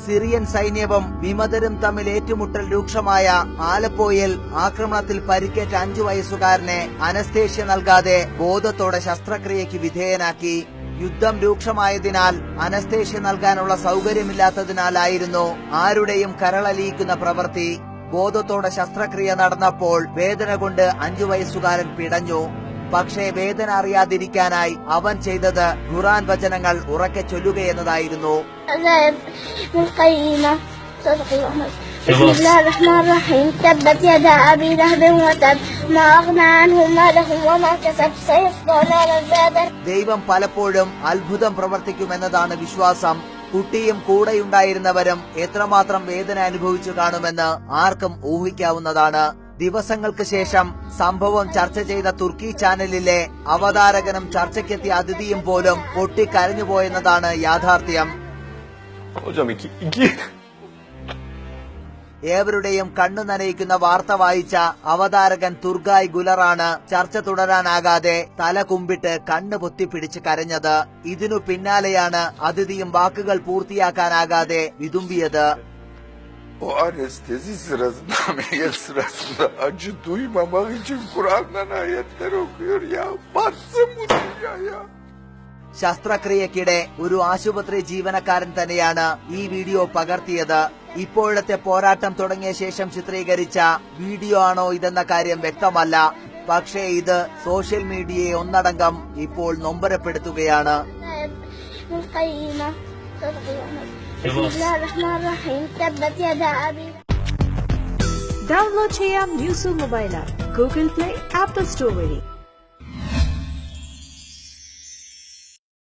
Syrian സൈന്യവും വിമതരും തമ്മിൽ ഏറ്റുമുട്ടൽ രൂക്ഷമായ ആലപ്പോയിൽ ആക്രമണത്തിൽ പരിക്കേറ്റ 5 വയസ്സുകാരനെ അനസ്തേഷ്യ നൽകാതെ ബോധത്തോടെ ശസ്ത്രക്രിയയ്ക്ക് വിധേയനാക്കി. യുദ്ധം രൂക്ഷമായതിനാൽ അനസ്തേഷ്യ നൽകാനുള്ള സൗകര്യമില്ലാത്തതിനാലായിരുന്നു ആരുടെയും കരളലിയിക്കുന്ന പ്രവൃത്തി. ബോധത്തോടെ ശസ്ത്രക്രിയ നടന്നപ്പോൾ വേദന കൊണ്ട് 5 വയസ്സുകാരൻ പിടഞ്ഞു. പക്ഷേ വേദന അറിയാതിരിക്കാനായി അവൻ ചെയ്തത് ഖുർആൻ വചനങ്ങൾ ഉറക്കെ ചൊല്ലുകയെന്നതായിരുന്നു. ദൈവം പലപ്പോഴും അത്ഭുതം പ്രവർത്തിക്കുമെന്നതാണ് വിശ്വാസം. കുട്ടിയും കൂടെയുണ്ടായിരുന്നവരും എത്രമാത്രം വേദന അനുഭവിച്ചു കാണുമെന്ന് ആർക്കും ഊഹിക്കാവുന്നതാണ്. ദിവസങ്ങൾക്ക് ശേഷം സംഭവം ചർച്ച ചെയ്ത തുർക്കി ചാനലിലെ അവതാരകനും ചർച്ചയ്ക്കെത്തിയ അതിഥിയും പോലും പൊട്ടിക്കരഞ്ഞുപോയെന്നതാണ് യാഥാർത്ഥ്യം. ഏവരുടെയും കണ്ണു നനയിക്കുന്ന വാർത്ത വായിച്ച അവതാരകൻ തുർഗായ് ഗുലറാണ് ചർച്ച തുടരാനാകാതെ തല കുമ്പിട്ട് കണ്ണ് പൊത്തിപ്പിടിച്ച് കരഞ്ഞത്. ഇതിനു പിന്നാലെയാണ് അതിഥിയും വാക്കുകൾ പൂർത്തിയാക്കാനാകാതെ വിതുമ്പിയത്. O anestezi sırasında, ameliyat sırasında acı duymamak için Kur'an'dan ayetler okuyor ya. Batsın bu dünya ya. ശസ്ത്രക്രിയക്കിടെ ഒരു ആശുപത്രി ജീവനക്കാരൻ തന്നെയാണ് ഈ വീഡിയോ പകർത്തിയത്. ഇപ്പോഴത്തെ പോരാട്ടം തുടങ്ങിയ ശേഷം ചിത്രീകരിച്ച വീഡിയോ ആണോ ഇതെന്ന കാര്യം വ്യക്തമല്ല. പക്ഷേ ഇത് സോഷ്യൽ മീഡിയയെ ഒന്നടങ്കം ഇപ്പോൾ നൊമ്പരപ്പെടുത്തുകയാണ്. ഡൗൺലോഡ് ചെയ്യാം news mobile app Google play, apple store വഴി.